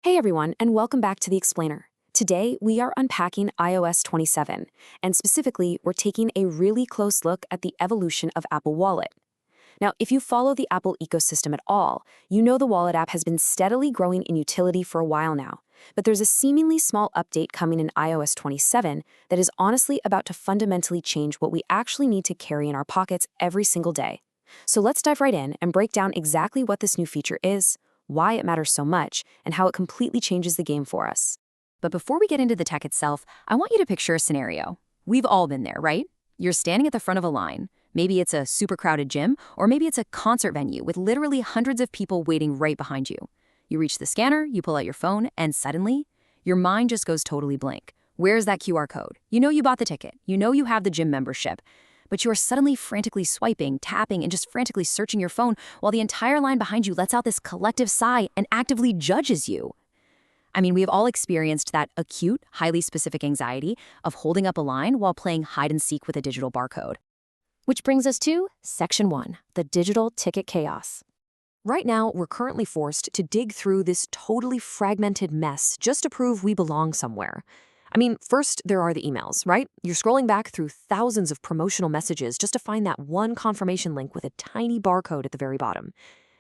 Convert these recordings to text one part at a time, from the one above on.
Hey everyone, and welcome back to The Explainer. Today, we are unpacking iOS 27, and specifically, we're taking a really close look at the evolution of Apple Wallet. Now, if you follow the Apple ecosystem at all, you know the Wallet app has been steadily growing in utility for a while now. But there's a seemingly small update coming in iOS 27 that is honestly about to fundamentally change what we actually need to carry in our pockets every single day. So let's dive right in and break down exactly what this new feature is, why it matters so much, and how it completely changes the game for us. But before we get into the tech itself, I want you to picture a scenario. We've all been there, right? You're standing at the front of a line. Maybe it's a super crowded gym, or maybe it's a concert venue with literally hundreds of people waiting right behind you. You reach the scanner, you pull out your phone, and suddenly, your mind just goes totally blank. Where's that QR code? You know you bought the ticket. You know you have the gym membership. But you are suddenly frantically swiping, tapping, and just frantically searching your phone while the entire line behind you lets out this collective sigh and actively judges you. I mean, we have all experienced that acute, highly specific anxiety of holding up a line while playing hide and seek with a digital barcode. Which brings us to Section 1, the digital ticket chaos. Right now, we're currently forced to dig through this totally fragmented mess just to prove we belong somewhere. I mean, first, there are the emails, right? You're scrolling back through thousands of promotional messages just to find that one confirmation link with a tiny barcode at the very bottom.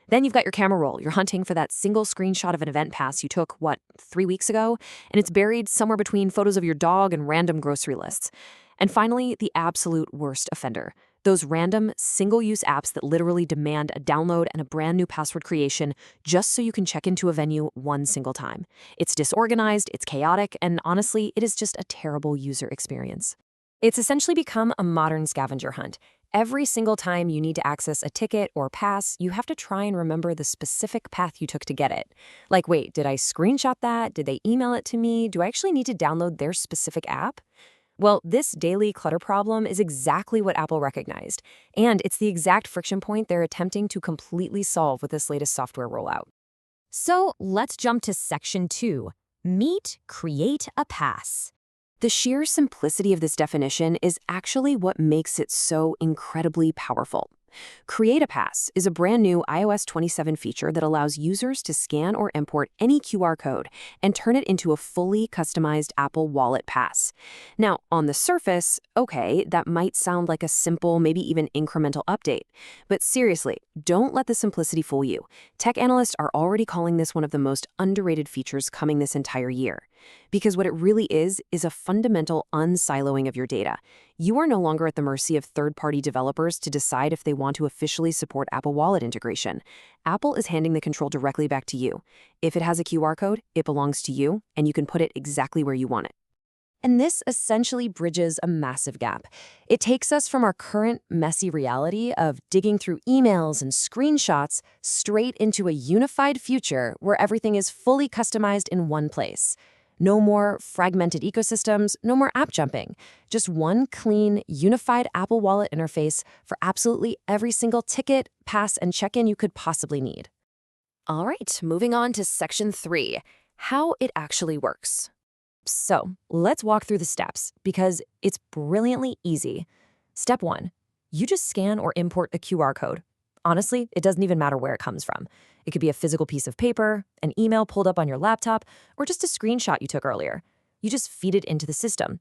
Then you've got your camera roll. You're hunting for that single screenshot of an event pass you took, 3 weeks ago? And it's buried somewhere between photos of your dog and random grocery lists. And finally, the absolute worst offender. Those random, single-use apps that literally demand a download and a brand new password creation just so you can check into a venue one single time. It's disorganized, it's chaotic, and honestly, it is just a terrible user experience. It's essentially become a modern scavenger hunt. Every single time you need to access a ticket or pass, you have to try and remember the specific path you took to get it. Like, wait, did I screenshot that? Did they email it to me? Do I actually need to download their specific app? Well, this daily clutter problem is exactly what Apple recognized, and it's the exact friction point they're attempting to completely solve with this latest software rollout. So let's jump to Section 2, Meet, Create a Pass. The sheer simplicity of this definition is actually what makes it so incredibly powerful. Create a Pass is a brand new iOS 27 feature that allows users to scan or import any QR code and turn it into a fully customized Apple Wallet pass. Now, on the surface, okay, that might sound like a simple, maybe even incremental update. But seriously, don't let the simplicity fool you. Tech analysts are already calling this one of the most underrated features coming this entire year. Because what it really is a fundamental unsiloing of your data. You are no longer at the mercy of third-party developers to decide if they want to officially support Apple Wallet integration. Apple is handing the control directly back to you. If it has a QR code, it belongs to you, and you can put it exactly where you want it. And this essentially bridges a massive gap. It takes us from our current messy reality of digging through emails and screenshots straight into a unified future where everything is fully customized in one place. No more fragmented ecosystems, no more app jumping. Just one clean, unified Apple Wallet interface for absolutely every single ticket, pass, and check-in you could possibly need. All right, moving on to Section 3, how it actually works. So let's walk through the steps because it's brilliantly easy. Step 1, you just scan or import a QR code. Honestly, it doesn't even matter where it comes from. It could be a physical piece of paper, an email pulled up on your laptop, or just a screenshot you took earlier. You just feed it into the system.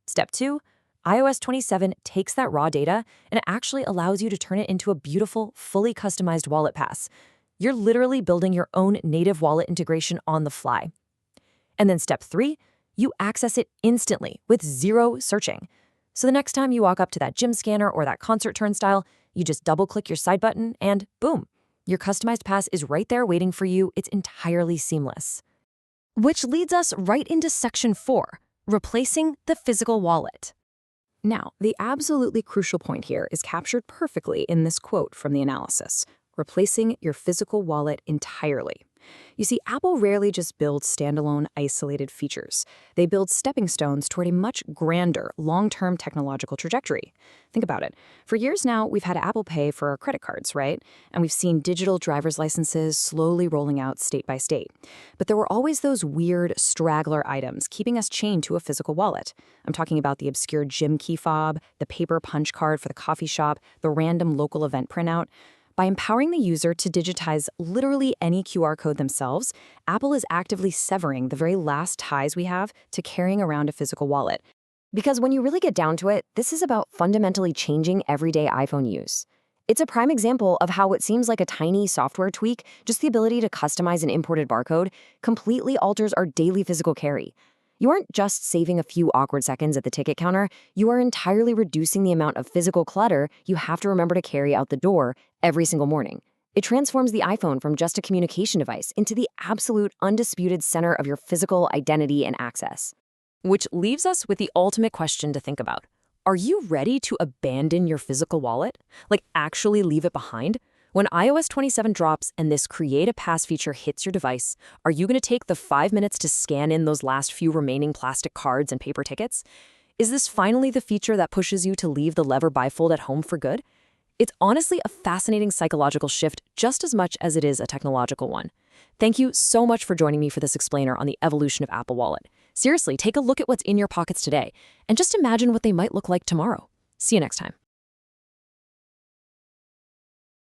Step 2, iOS 27 takes that raw data and it actually allows you to turn it into a beautiful, fully customized wallet pass. You're literally building your own native wallet integration on the fly. And then step 3, you access it instantly with zero searching. So the next time you walk up to that gym scanner or that concert turnstile, you just double-click your side button and boom, your customized pass is right there waiting for you. It's entirely seamless. Which leads us right into Section 4, replacing the physical wallet. Now, the absolutely crucial point here is captured perfectly in this quote from the analysis, replacing your physical wallet entirely. You see, Apple rarely just builds standalone, isolated features. They build stepping stones toward a much grander, long-term technological trajectory. Think about it. For years now, we've had Apple Pay for our credit cards, right? And we've seen digital driver's licenses slowly rolling out state by state. But there were always those weird, straggler items keeping us chained to a physical wallet. I'm talking about the obscure gym key fob, the paper punch card for the coffee shop, the random local event printout. By empowering the user to digitize literally any QR code themselves, Apple is actively severing the very last ties we have to carrying around a physical wallet. Because when you really get down to it, this is about fundamentally changing everyday iPhone use. It's a prime example of how what seems like a tiny software tweak, just the ability to customize an imported barcode, completely alters our daily physical carry. You aren't just saving a few awkward seconds at the ticket counter, you are entirely reducing the amount of physical clutter you have to remember to carry out the door every single morning. It transforms the iPhone from just a communication device into the absolute, undisputed center of your physical identity and access. Which leaves us with the ultimate question to think about. Are you ready to abandon your physical wallet? Like actually leave it behind? When iOS 27 drops and this Create a Pass feature hits your device, are you going to take the 5 minutes to scan in those last few remaining plastic cards and paper tickets? Is this finally the feature that pushes you to leave the lever bifold at home for good? It's honestly a fascinating psychological shift just as much as it is a technological one. Thank you so much for joining me for this explainer on the evolution of Apple Wallet. Seriously, take a look at what's in your pockets today and just imagine what they might look like tomorrow. See you next time.